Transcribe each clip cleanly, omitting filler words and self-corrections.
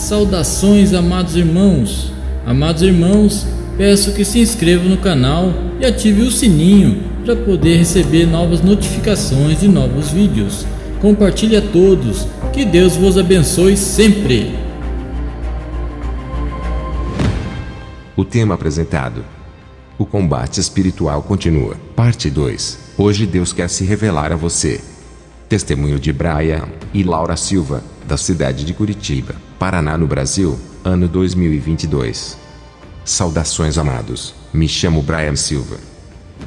Saudações, amados irmãos! Amados irmãos, peço que se inscrevam no canal e ative o sininho para poder receber novas notificações de novos vídeos. Compartilhe a todos, que Deus vos abençoe sempre! O tema apresentado: o combate espiritual continua, parte 2. Hoje Deus quer se revelar a você. Testemunho de Brian e Laura Silva, da cidade de Curitiba, Paraná, no Brasil, ano 2022. Saudações, amados. Me chamo Brian Silva.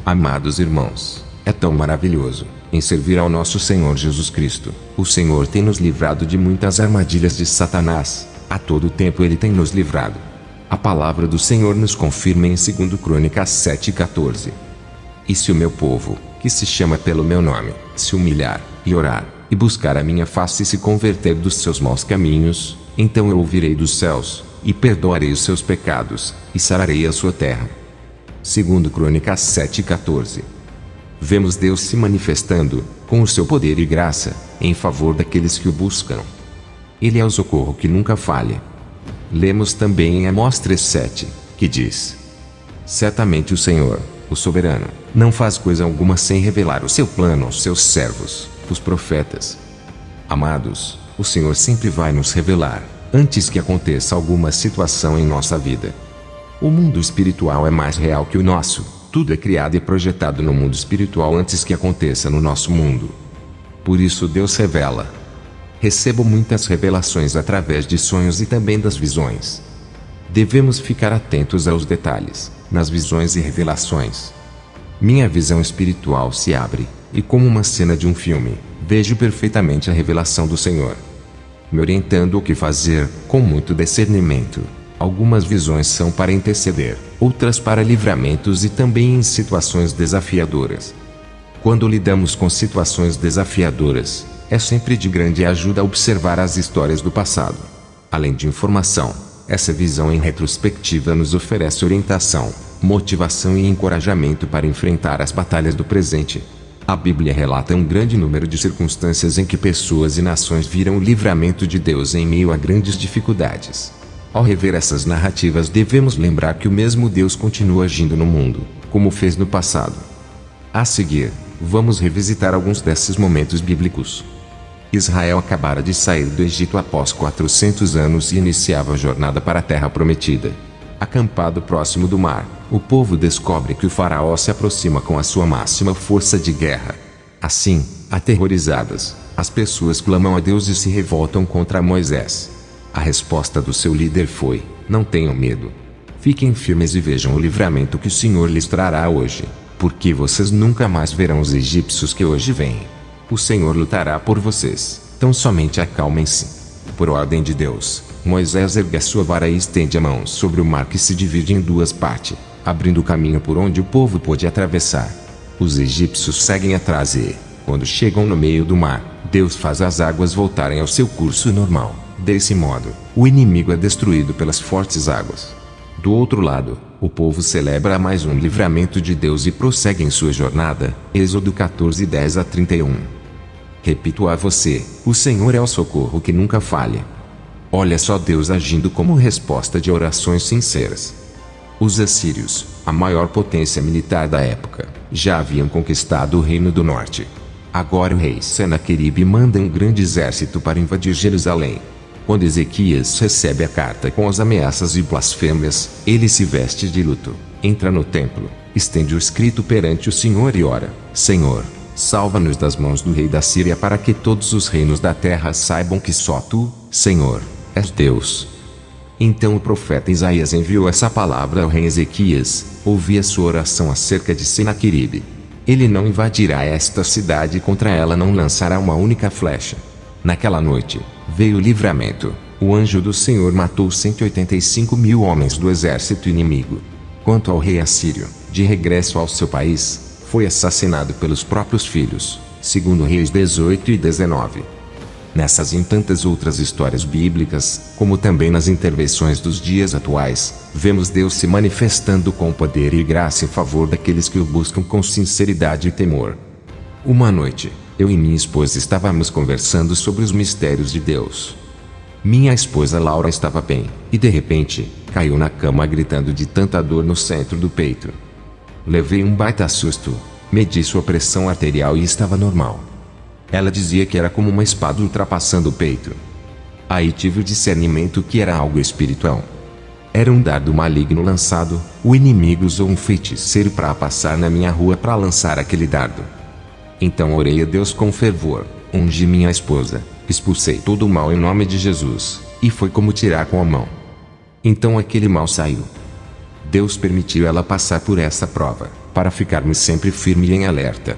Amados irmãos, é tão maravilhoso em servir ao nosso Senhor Jesus Cristo. O Senhor tem nos livrado de muitas armadilhas de Satanás. A todo tempo Ele tem nos livrado. A palavra do Senhor nos confirma em 2 Crônicas 7,14. E se o meu povo, que se chama pelo meu nome, se humilhar, e orar, e buscar a minha face e se converter dos seus maus caminhos, então eu ouvirei dos céus, e perdoarei os seus pecados, e sararei a sua terra. 2 Crônicas 7,14. Vemos Deus se manifestando, com o seu poder e graça, em favor daqueles que o buscam. Ele é o socorro que nunca falha. Lemos também em Amós 3,7, que diz: certamente o Senhor, o soberano, não faz coisa alguma sem revelar o seu plano aos seus servos, os profetas. Amados, o Senhor sempre vai nos revelar, antes que aconteça alguma situação em nossa vida. O mundo espiritual é mais real que o nosso. Tudo é criado e projetado no mundo espiritual antes que aconteça no nosso mundo. Por isso Deus revela. Recebo muitas revelações através de sonhos e também das visões. Devemos ficar atentos aos detalhes, nas visões e revelações. Minha visão espiritual se abre, e como uma cena de um filme, vejo perfeitamente a revelação do Senhor, me orientando o que fazer, com muito discernimento. Algumas visões são para interceder, outras para livramentos e também em situações desafiadoras. Quando lidamos com situações desafiadoras, é sempre de grande ajuda observar as histórias do passado. Além de informação, essa visão em retrospectiva nos oferece orientação, motivação e encorajamento para enfrentar as batalhas do presente. A Bíblia relata um grande número de circunstâncias em que pessoas e nações viram o livramento de Deus em meio a grandes dificuldades. Ao rever essas narrativas, devemos lembrar que o mesmo Deus continua agindo no mundo, como fez no passado. A seguir, vamos revisitar alguns desses momentos bíblicos. Israel acabara de sair do Egito após 400 anos e iniciava a jornada para a Terra Prometida. Acampado próximo do mar, o povo descobre que o faraó se aproxima com a sua máxima força de guerra. Assim, aterrorizadas, as pessoas clamam a Deus e se revoltam contra Moisés. A resposta do seu líder foi: não tenham medo. Fiquem firmes e vejam o livramento que o Senhor lhes trará hoje, porque vocês nunca mais verão os egípcios que hoje vêm. O Senhor lutará por vocês, tão somente acalmem-se. Por ordem de Deus, Moisés ergue a sua vara e estende a mão sobre o mar, que se divide em duas partes, abrindo o caminho por onde o povo pôde atravessar. Os egípcios seguem atrás e, quando chegam no meio do mar, Deus faz as águas voltarem ao seu curso normal. Desse modo, o inimigo é destruído pelas fortes águas. Do outro lado, o povo celebra mais um livramento de Deus e prossegue em sua jornada. Êxodo 14:10-31. Repito a você: o Senhor é o socorro que nunca falha. Olha só Deus agindo como resposta de orações sinceras. Os assírios, a maior potência militar da época, já haviam conquistado o Reino do Norte. Agora o rei Senaqueribe manda um grande exército para invadir Jerusalém. Quando Ezequias recebe a carta com as ameaças e blasfêmias, ele se veste de luto, entra no templo, estende o escrito perante o Senhor e ora: Senhor, salva-nos das mãos do rei da Síria, para que todos os reinos da terra saibam que só tu, Senhor, és Deus. Então o profeta Isaías enviou essa palavra ao rei Ezequias: ouvi a sua oração acerca de Senaqueribe. Ele não invadirá esta cidade e contra ela não lançará uma única flecha. Naquela noite, veio o livramento. O anjo do Senhor matou 185.000 homens do exército inimigo. Quanto ao rei assírio, de regresso ao seu país, foi assassinado pelos próprios filhos, segundo Reis 18 e 19. Nessas e em tantas outras histórias bíblicas, como também nas intervenções dos dias atuais, vemos Deus se manifestando com poder e graça em favor daqueles que o buscam com sinceridade e temor. Uma noite, eu e minha esposa estávamos conversando sobre os mistérios de Deus. Minha esposa Laura estava bem, e de repente, caiu na cama gritando de tanta dor no centro do peito. Levei um baita susto, medi sua pressão arterial e estava normal. Ela dizia que era como uma espada ultrapassando o peito. Aí tive o discernimento que era algo espiritual. Era um dardo maligno lançado, o inimigo usou um feiticeiro para passar na minha rua para lançar aquele dardo. Então orei a Deus com fervor, ungi minha esposa, expulsei todo o mal em nome de Jesus, e foi como tirar com a mão. Então aquele mal saiu. Deus permitiu ela passar por essa prova, para ficarmos sempre firmes e em alerta.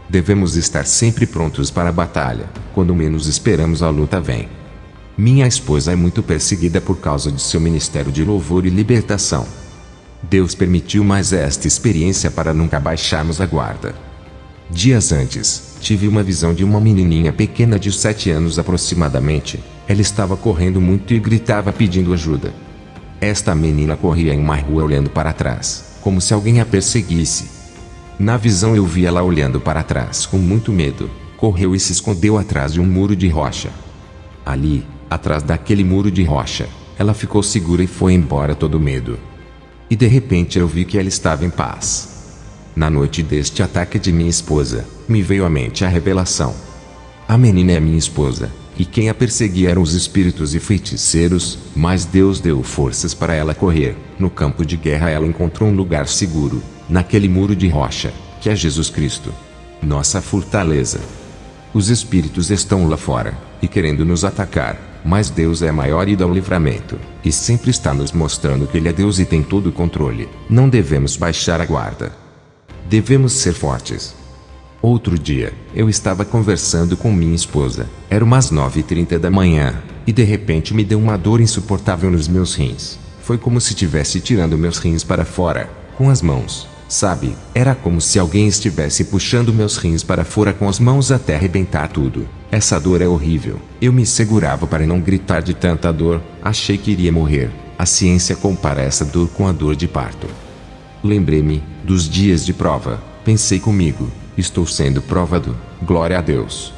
Devemos estar sempre prontos para a batalha, quando menos esperamos a luta vem. Minha esposa é muito perseguida por causa de seu ministério de louvor e libertação. Deus permitiu mais esta experiência para nunca baixarmos a guarda. Dias antes, tive uma visão de uma menininha pequena de 7 anos aproximadamente. Ela estava correndo muito e gritava pedindo ajuda. Esta menina corria em uma rua olhando para trás, como se alguém a perseguisse. Na visão eu vi ela olhando para trás com muito medo, correu e se escondeu atrás de um muro de rocha. Ali, atrás daquele muro de rocha, ela ficou segura e foi embora todo medo. E de repente eu vi que ela estava em paz. Na noite deste ataque de minha esposa, me veio à mente a revelação. A menina é minha esposa, e quem a perseguia eram os espíritos e feiticeiros, mas Deus deu forças para ela correr. No campo de guerra ela encontrou um lugar seguro, naquele muro de rocha, que é Jesus Cristo, nossa fortaleza. Os espíritos estão lá fora, e querendo nos atacar, mas Deus é maior e dá o livramento, e sempre está nos mostrando que Ele é Deus e tem todo o controle. Não devemos baixar a guarda. Devemos ser fortes. Outro dia, eu estava conversando com minha esposa, era umas 9h30 da manhã, e de repente me deu uma dor insuportável nos meus rins. Foi como se estivesse tirando meus rins para fora, com as mãos, sabe? Era como se alguém estivesse puxando meus rins para fora com as mãos até arrebentar tudo. Essa dor é horrível. Eu me segurava para não gritar de tanta dor, achei que iria morrer. A ciência compara essa dor com a dor de parto. Lembrei-me dos dias de prova, pensei comigo, estou sendo provado, glória a Deus.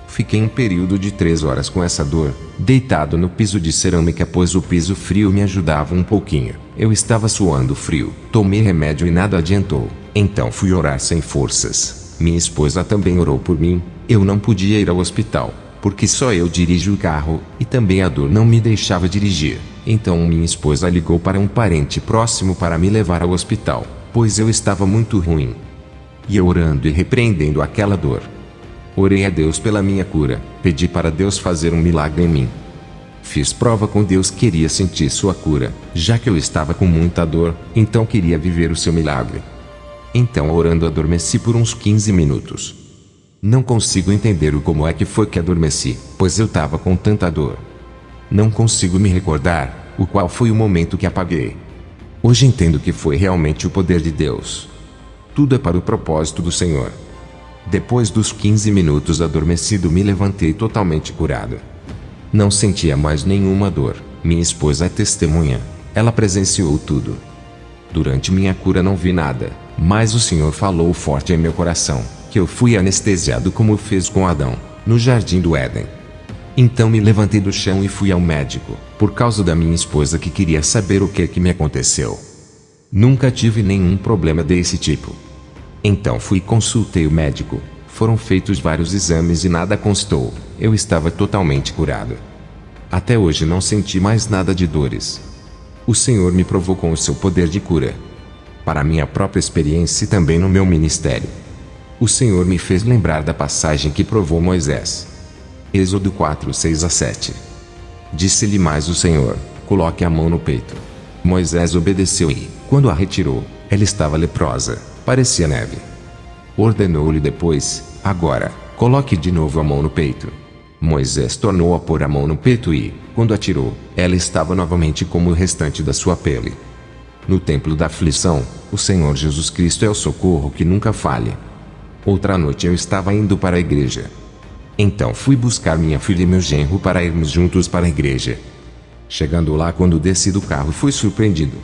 Fiquei um período de 3 horas com essa dor, deitado no piso de cerâmica pois o piso frio me ajudava um pouquinho. Eu estava suando frio, tomei remédio e nada adiantou. Então fui orar sem forças. Minha esposa também orou por mim, eu não podia ir ao hospital, porque só eu dirijo o carro, e também a dor não me deixava dirigir. Então minha esposa ligou para um parente próximo para me levar ao hospital, pois eu estava muito ruim. E eu orando e repreendendo aquela dor. Orei a Deus pela minha cura, pedi para Deus fazer um milagre em mim. Fiz prova com Deus, queria sentir sua cura, já que eu estava com muita dor, então queria viver o seu milagre. Então orando adormeci por uns 15 minutos. Não consigo entender como é que foi que adormeci, pois eu estava com tanta dor. Não consigo me recordar qual foi o momento que apaguei. Hoje entendo que foi realmente o poder de Deus. Tudo é para o propósito do Senhor. Depois dos 15 minutos adormecido me levantei totalmente curado. Não sentia mais nenhuma dor. Minha esposa é testemunha. Ela presenciou tudo. Durante minha cura não vi nada, mas o Senhor falou forte em meu coração, que eu fui anestesiado como fez com Adão, no jardim do Éden. Então me levantei do chão e fui ao médico, por causa da minha esposa que queria saber o que me aconteceu. Nunca tive nenhum problema desse tipo. Então fui e consultei o médico, foram feitos vários exames e nada constou, eu estava totalmente curado. Até hoje não senti mais nada de dores. O Senhor me provou com o seu poder de cura. Para minha própria experiência e também no meu ministério. O Senhor me fez lembrar da passagem que provou Moisés. Êxodo 4:6-7. Disse-lhe mais o Senhor, coloque a mão no peito. Moisés obedeceu e, quando a retirou, ela estava leprosa, parecia neve. Ordenou-lhe depois, agora, coloque de novo a mão no peito. Moisés tornou a pôr a mão no peito e, quando a tirou, ela estava novamente como o restante da sua pele. No templo da aflição, o Senhor Jesus Cristo é o socorro que nunca falha. Outra noite eu estava indo para a igreja. Então fui buscar minha filha e meu genro para irmos juntos para a igreja. Chegando lá, quando desci do carro, fui surpreendido.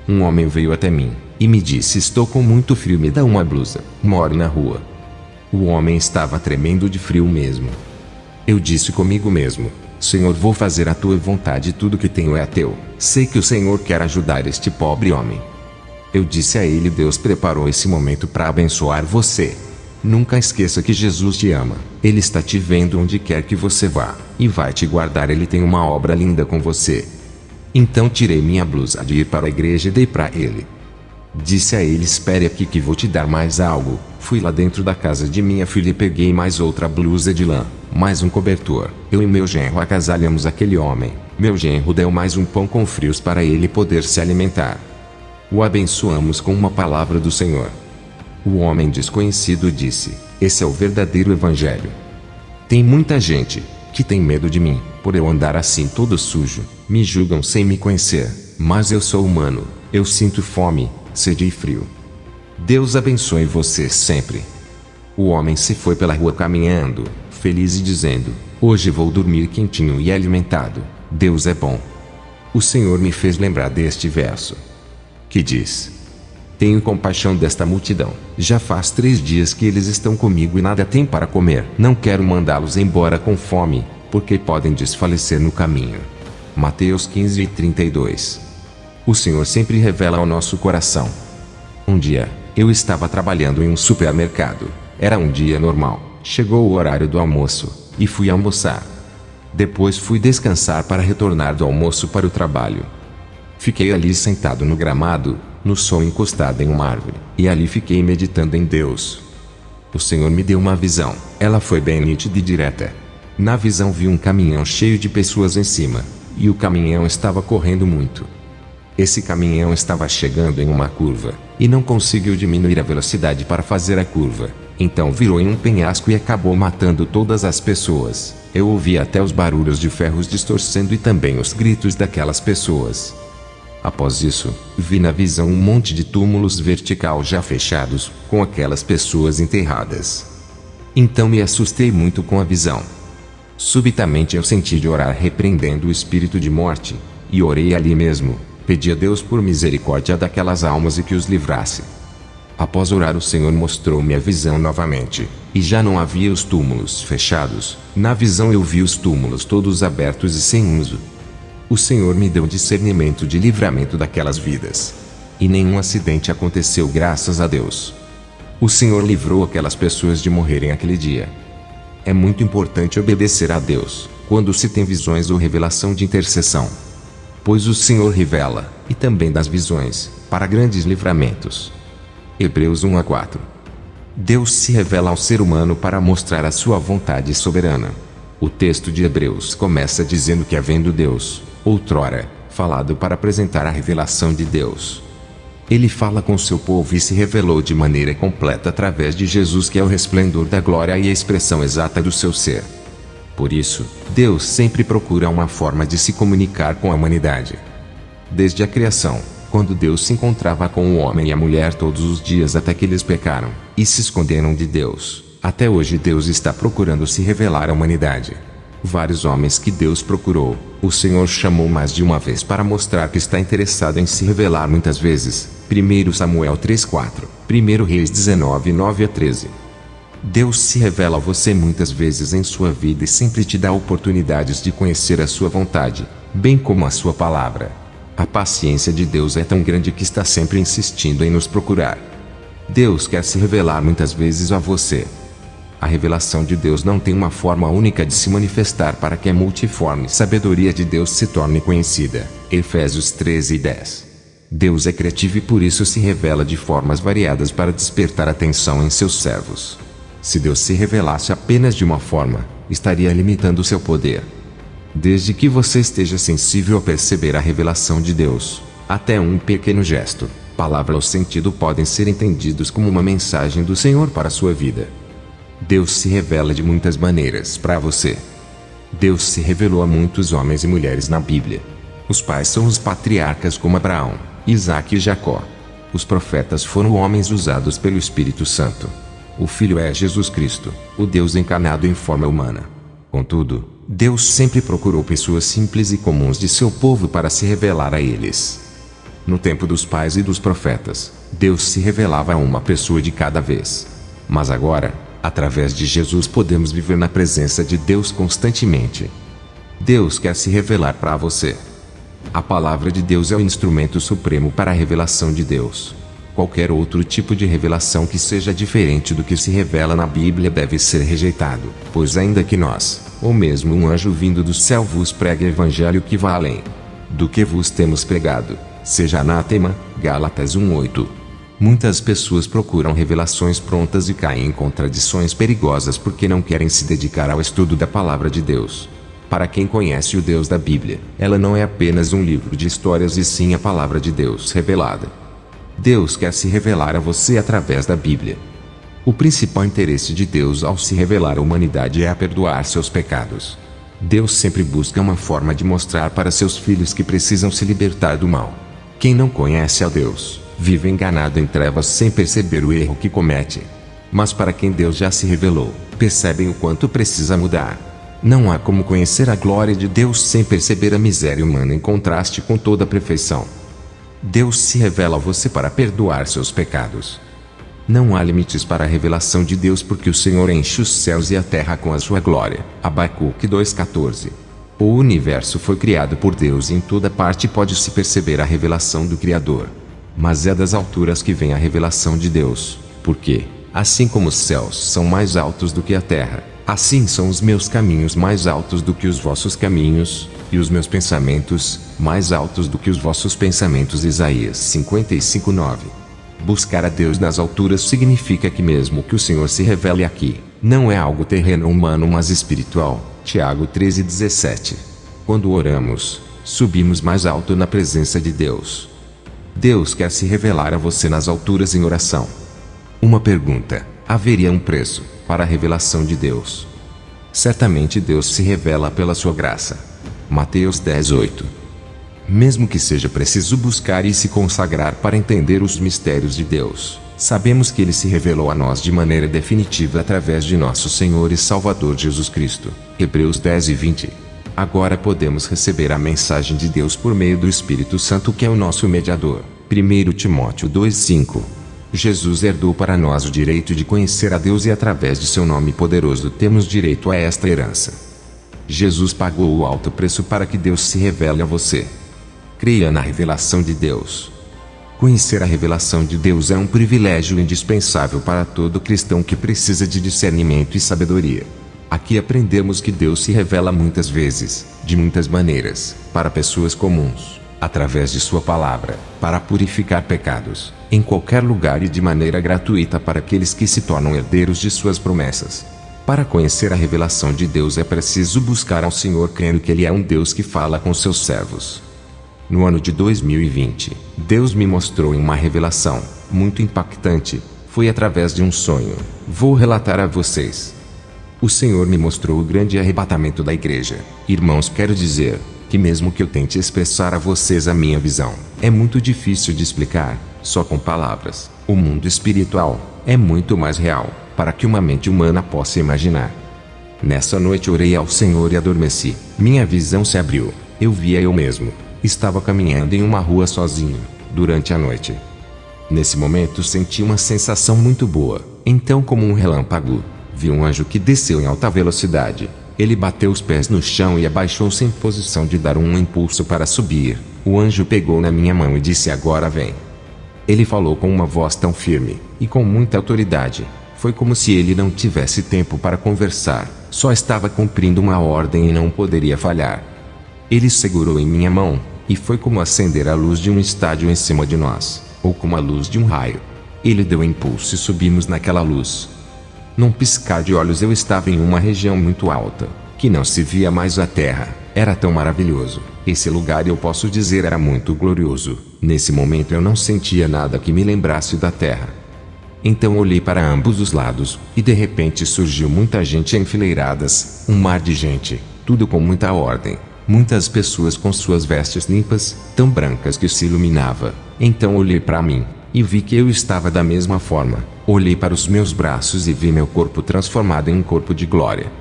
Um homem veio até mim e me disse: estou com muito frio, me dá uma blusa, moro na rua. O homem estava tremendo de frio mesmo. Eu disse comigo mesmo: Senhor, vou fazer a tua vontade, tudo que tenho é teu. Sei que o Senhor quer ajudar este pobre homem. Eu disse a ele: Deus preparou esse momento para abençoar você. Nunca esqueça que Jesus te ama. Ele está te vendo onde quer que você vá, e vai te guardar. Ele tem uma obra linda com você. Então tirei minha blusa de ir para a igreja e dei para ele. Disse a ele: espere aqui que vou te dar mais algo. Fui lá dentro da casa de minha filha e peguei mais outra blusa de lã, mais um cobertor. Eu e meu genro agasalhamos aquele homem. Meu genro deu mais um pão com frios para ele poder se alimentar. O abençoamos com uma palavra do Senhor. O homem desconhecido disse: esse é o verdadeiro evangelho. Tem muita gente que tem medo de mim, por eu andar assim todo sujo. Me julgam sem me conhecer, mas eu sou humano. Eu sinto fome, sede e frio. Deus abençoe você sempre. O homem se foi pela rua caminhando, feliz e dizendo: hoje vou dormir quentinho e alimentado. Deus é bom. O Senhor me fez lembrar deste verso, que diz: tenho compaixão desta multidão. Já faz 3 dias que eles estão comigo e nada têm para comer. Não quero mandá-los embora com fome, porque podem desfalecer no caminho. Mateus 15:32. O Senhor sempre revela ao nosso coração. Um dia, eu estava trabalhando em um supermercado. Era um dia normal. Chegou o horário do almoço, e fui almoçar. Depois fui descansar para retornar do almoço para o trabalho. Fiquei ali sentado no gramado, no sol, encostado em uma árvore, e ali fiquei meditando em Deus. O Senhor me deu uma visão. Ela foi bem nítida e direta. Na visão vi um caminhão cheio de pessoas em cima, e o caminhão estava correndo muito. Esse caminhão estava chegando em uma curva, e não conseguiu diminuir a velocidade para fazer a curva. Então virou em um penhasco e acabou matando todas as pessoas. Eu ouvi até os barulhos de ferros distorcendo e também os gritos daquelas pessoas. Após isso, vi na visão um monte de túmulos vertical já fechados, com aquelas pessoas enterradas. Então me assustei muito com a visão. Subitamente eu senti de orar repreendendo o espírito de morte, e orei ali mesmo, pedi a Deus por misericórdia daquelas almas e que os livrasse. Após orar, o Senhor mostrou-me a visão novamente, e já não havia os túmulos fechados. Na visão eu vi os túmulos todos abertos e sem uso. O Senhor me deu discernimento de livramento daquelas vidas. E nenhum acidente aconteceu, graças a Deus. O Senhor livrou aquelas pessoas de morrerem aquele dia. É muito importante obedecer a Deus, quando se tem visões ou revelação de intercessão. Pois o Senhor revela, e também das visões, para grandes livramentos. Hebreus 1:4. Deus se revela ao ser humano para mostrar a sua vontade soberana. O texto de Hebreus começa dizendo que, havendo Deus, outrora, falado para apresentar a revelação de Deus, Ele fala com seu povo e se revelou de maneira completa através de Jesus, que é o resplendor da glória e a expressão exata do seu ser. Por isso, Deus sempre procura uma forma de se comunicar com a humanidade. Desde a criação, quando Deus se encontrava com o homem e a mulher todos os dias até que eles pecaram e se esconderam de Deus, até hoje Deus está procurando se revelar à humanidade. Vários homens que Deus procurou, o Senhor chamou mais de uma vez para mostrar que está interessado em se revelar muitas vezes. 1 Samuel 3:4, 1 Reis 19:9-13. Deus se revela a você muitas vezes em sua vida e sempre te dá oportunidades de conhecer a sua vontade, bem como a sua palavra. A paciência de Deus é tão grande que está sempre insistindo em nos procurar. Deus quer se revelar muitas vezes a você. A revelação de Deus não tem uma forma única de se manifestar para que a multiforme sabedoria de Deus se torne conhecida. Efésios 13:10. Deus é criativo e por isso se revela de formas variadas para despertar atenção em seus servos. Se Deus se revelasse apenas de uma forma, estaria limitando seu poder. Desde que você esteja sensível a perceber a revelação de Deus, até um pequeno gesto, palavra ou sentido podem ser entendidos como uma mensagem do Senhor para a sua vida. Deus se revela de muitas maneiras para você. Deus se revelou a muitos homens e mulheres na Bíblia. Os pais são os patriarcas como Abraão, Isaque e Jacó. Os profetas foram homens usados pelo Espírito Santo. O Filho é Jesus Cristo, o Deus encarnado em forma humana. Contudo, Deus sempre procurou pessoas simples e comuns de seu povo para se revelar a eles. No tempo dos pais e dos profetas, Deus se revelava a uma pessoa de cada vez. Mas agora, através de Jesus, podemos viver na presença de Deus constantemente. Deus quer se revelar para você. A palavra de Deus é o instrumento supremo para a revelação de Deus. Qualquer outro tipo de revelação que seja diferente do que se revela na Bíblia deve ser rejeitado, pois ainda que nós, ou mesmo um anjo vindo do céu vos pregue evangelho que vá além do que vos temos pregado, seja anátema. Gálatas 1:8. Muitas pessoas procuram revelações prontas e caem em contradições perigosas porque não querem se dedicar ao estudo da palavra de Deus. Para quem conhece o Deus da Bíblia, ela não é apenas um livro de histórias e sim a palavra de Deus revelada. Deus quer se revelar a você através da Bíblia. O principal interesse de Deus ao se revelar à humanidade é a perdoar seus pecados. Deus sempre busca uma forma de mostrar para seus filhos que precisam se libertar do mal. Quem não conhece a Deus, vive enganado em trevas sem perceber o erro que comete. Mas para quem Deus já se revelou, percebem o quanto precisa mudar. Não há como conhecer a glória de Deus sem perceber a miséria humana em contraste com toda a perfeição. Deus se revela a você para perdoar seus pecados. Não há limites para a revelação de Deus porque o Senhor enche os céus e a terra com a sua glória. Abacuque 2:14. O universo foi criado por Deus e em toda parte pode-se perceber a revelação do Criador. Mas é das alturas que vem a revelação de Deus, porque, assim como os céus são mais altos do que a terra, assim são os meus caminhos mais altos do que os vossos caminhos, e os meus pensamentos mais altos do que os vossos pensamentos. Isaías 55:9. Buscar a Deus nas alturas significa que mesmo que o Senhor se revele aqui, não é algo terreno humano mas espiritual. Tiago 13:17. Quando oramos, subimos mais alto na presença de Deus. Deus quer se revelar a você nas alturas em oração. Uma pergunta: haveria um preço para a revelação de Deus? Certamente Deus se revela pela sua graça. Mateus 10:8. Mesmo que seja preciso buscar e se consagrar para entender os mistérios de Deus, sabemos que Ele se revelou a nós de maneira definitiva através de nosso Senhor e Salvador Jesus Cristo. Hebreus 10:20. Agora podemos receber a mensagem de Deus por meio do Espírito Santo que é o nosso mediador. 1 Timóteo 2:5. Jesus herdou para nós o direito de conhecer a Deus e através de seu nome poderoso temos direito a esta herança. Jesus pagou o alto preço para que Deus se revele a você. Creia na revelação de Deus. Conhecer a revelação de Deus é um privilégio indispensável para todo cristão que precisa de discernimento e sabedoria. Aqui aprendemos que Deus se revela muitas vezes, de muitas maneiras, para pessoas comuns, através de sua palavra, para purificar pecados, em qualquer lugar e de maneira gratuita para aqueles que se tornam herdeiros de suas promessas. Para conhecer a revelação de Deus é preciso buscar ao Senhor crendo que Ele é um Deus que fala com seus servos. No ano de 2020, Deus me mostrou em uma revelação muito impactante. Foi através de um sonho. Vou relatar a vocês. O Senhor me mostrou o grande arrebatamento da igreja. Irmãos, quero dizer que mesmo que eu tente expressar a vocês a minha visão, é muito difícil de explicar, só com palavras. O mundo espiritual é muito mais real, para que uma mente humana possa imaginar. Nessa noite orei ao Senhor e adormeci. Minha visão se abriu. Eu via eu mesmo. Estava caminhando em uma rua sozinho, durante a noite. Nesse momento senti uma sensação muito boa. Então, como um relâmpago, vi um anjo que desceu em alta velocidade. Ele bateu os pés no chão e abaixou-se em posição de dar um impulso para subir. O anjo pegou na minha mão e disse: agora vem. Ele falou com uma voz tão firme, e com muita autoridade. Foi como se ele não tivesse tempo para conversar, só estava cumprindo uma ordem e não poderia falhar. Ele segurou em minha mão, e foi como acender a luz de um estádio em cima de nós, ou como a luz de um raio. Ele deu impulso e subimos naquela luz. Num piscar de olhos eu estava em uma região muito alta, que não se via mais a terra. Era tão maravilhoso. Esse lugar, eu posso dizer, era muito glorioso. Nesse momento eu não sentia nada que me lembrasse da terra. Então olhei para ambos os lados, e de repente surgiu muita gente enfileiradas, um mar de gente, tudo com muita ordem. Muitas pessoas com suas vestes limpas, tão brancas que se iluminava. Então olhei para mim, e vi que eu estava da mesma forma. Olhei para os meus braços e vi meu corpo transformado em um corpo de glória.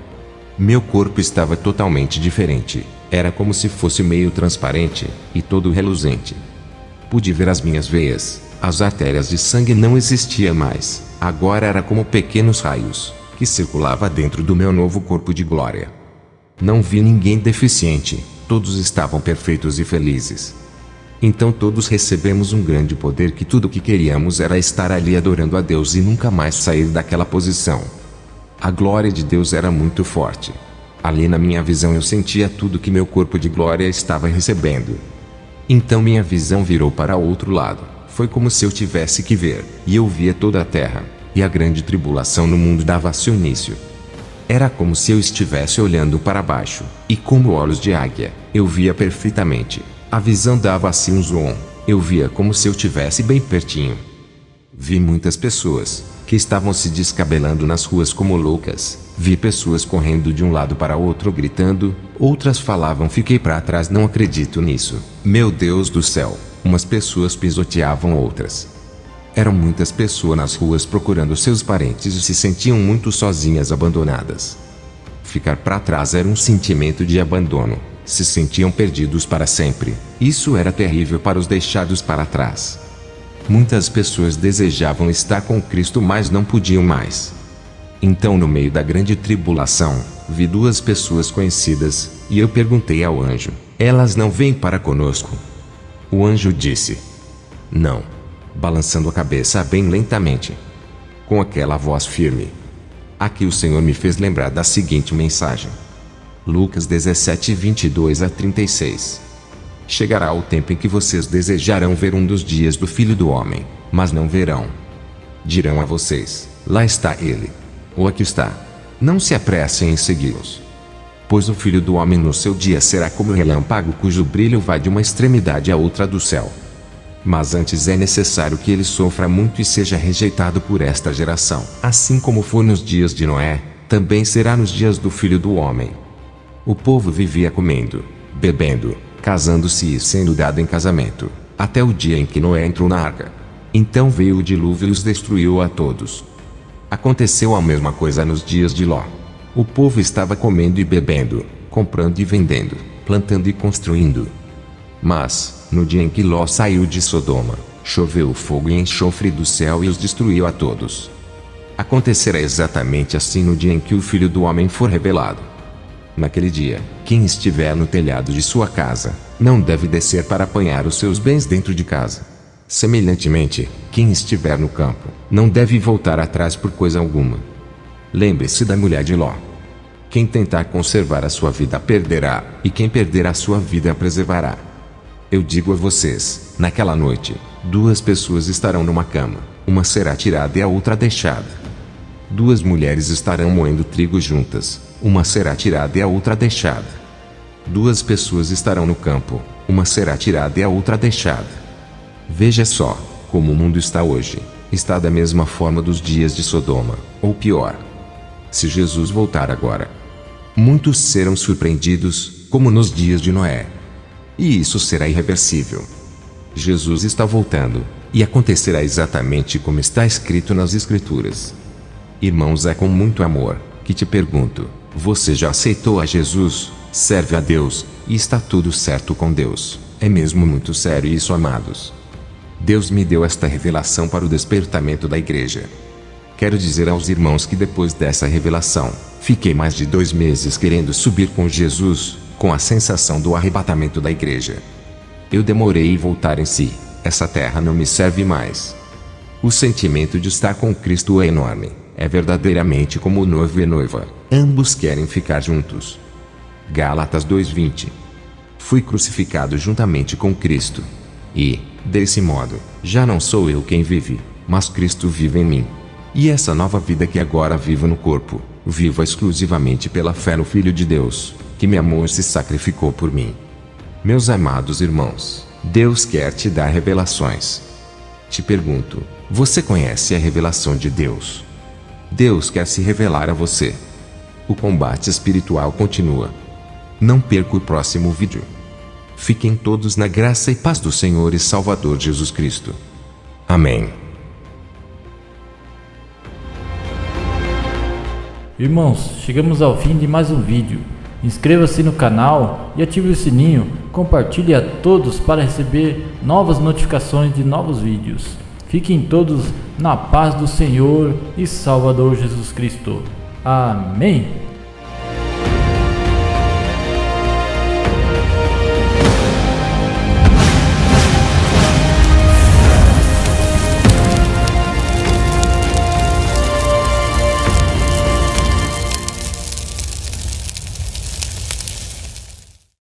Meu corpo estava totalmente diferente. Era como se fosse meio transparente, e todo reluzente. Pude ver as minhas veias, as artérias de sangue não existiam mais. Agora era como pequenos raios, que circulava dentro do meu novo corpo de glória. Não vi ninguém deficiente, todos estavam perfeitos e felizes. Então todos recebemos um grande poder que tudo o que queríamos era estar ali adorando a Deus e nunca mais sair daquela posição. A glória de Deus era muito forte. Ali na minha visão eu sentia tudo que meu corpo de glória estava recebendo. Então minha visão virou para o outro lado. Foi como se eu tivesse que ver, e eu via toda a terra, e a grande tribulação no mundo dava-se início. Era como se eu estivesse olhando para baixo, e como olhos de águia, eu via perfeitamente. A visão dava-se um zoom, eu via como se eu tivesse bem pertinho. Vi muitas pessoas, que estavam se descabelando nas ruas como loucas. Vi pessoas correndo de um lado para outro gritando, outras falavam fiquei para trás não acredito nisso. Meu Deus do céu, umas pessoas pisoteavam outras. Eram muitas pessoas nas ruas procurando seus parentes e se sentiam muito sozinhas abandonadas. Ficar para trás era um sentimento de abandono. Se sentiam perdidos para sempre. Isso era terrível para os deixados para trás. Muitas pessoas desejavam estar com Cristo, mas não podiam mais. Então, no meio da grande tribulação, vi duas pessoas conhecidas, e eu perguntei ao anjo: elas não vêm para conosco? O anjo disse: não, balançando a cabeça bem lentamente. Com aquela voz firme. Aqui o Senhor me fez lembrar da seguinte mensagem. Lucas 17, 22-36. Chegará o tempo em que vocês desejarão ver um dos dias do Filho do Homem, mas não verão. Dirão a vocês: lá está ele. Ou aqui está. Não se apressem em segui-los. Pois o Filho do Homem no seu dia será como o relâmpago cujo brilho vai de uma extremidade à outra do céu. Mas antes é necessário que ele sofra muito e seja rejeitado por esta geração. Assim como foi nos dias de Noé, também será nos dias do Filho do Homem. O povo vivia comendo, bebendo, casando-se e sendo dado em casamento, até o dia em que Noé entrou na arca. Então veio o dilúvio e os destruiu a todos. Aconteceu a mesma coisa nos dias de Ló. O povo estava comendo e bebendo, comprando e vendendo, plantando e construindo. Mas, no dia em que Ló saiu de Sodoma, choveu fogo e enxofre do céu e os destruiu a todos. Acontecerá exatamente assim no dia em que o Filho do Homem for revelado. Naquele dia, quem estiver no telhado de sua casa, não deve descer para apanhar os seus bens dentro de casa. Semelhantemente, quem estiver no campo, não deve voltar atrás por coisa alguma. Lembre-se da mulher de Ló. Quem tentar conservar a sua vida perderá, e quem perder a sua vida a preservará. Eu digo a vocês, naquela noite, duas pessoas estarão numa cama, uma será tirada e a outra deixada. Duas mulheres estarão moendo trigo juntas, uma será tirada e a outra deixada. Duas pessoas estarão no campo, uma será tirada e a outra deixada. Veja só, como o mundo está hoje, está da mesma forma dos dias de Sodoma, ou pior. Se Jesus voltar agora, muitos serão surpreendidos, como nos dias de Noé. E isso será irreversível. Jesus está voltando, e acontecerá exatamente como está escrito nas Escrituras. Irmãos, é com muito amor que te pergunto: você já aceitou a Jesus, serve a Deus, e está tudo certo com Deus? É mesmo muito sério isso, amados. Deus me deu esta revelação para o despertamento da igreja. Quero dizer aos irmãos que depois dessa revelação, fiquei mais de 2 meses querendo subir com Jesus, com a sensação do arrebatamento da igreja. Eu demorei em voltar em si, essa terra não me serve mais. O sentimento de estar com Cristo é enorme, é verdadeiramente como o noivo e a noiva, ambos querem ficar juntos. Gálatas 2:20. Fui crucificado juntamente com Cristo. E, desse modo, já não sou eu quem vive, mas Cristo vive em mim. E essa nova vida que agora vivo no corpo, vivo exclusivamente pela fé no Filho de Deus, que me amou e se sacrificou por mim. Meus amados irmãos, Deus quer te dar revelações. Te pergunto, você conhece a revelação de Deus? Deus quer se revelar a você. O combate espiritual continua. Não perca o próximo vídeo. Fiquem todos na graça e paz do Senhor e Salvador Jesus Cristo. Amém. Irmãos, chegamos ao fim de mais um vídeo. Inscreva-se no canal e ative o sininho. Compartilhe a todos para receber novas notificações de novos vídeos. Fiquem todos na paz do Senhor e Salvador Jesus Cristo. Amém.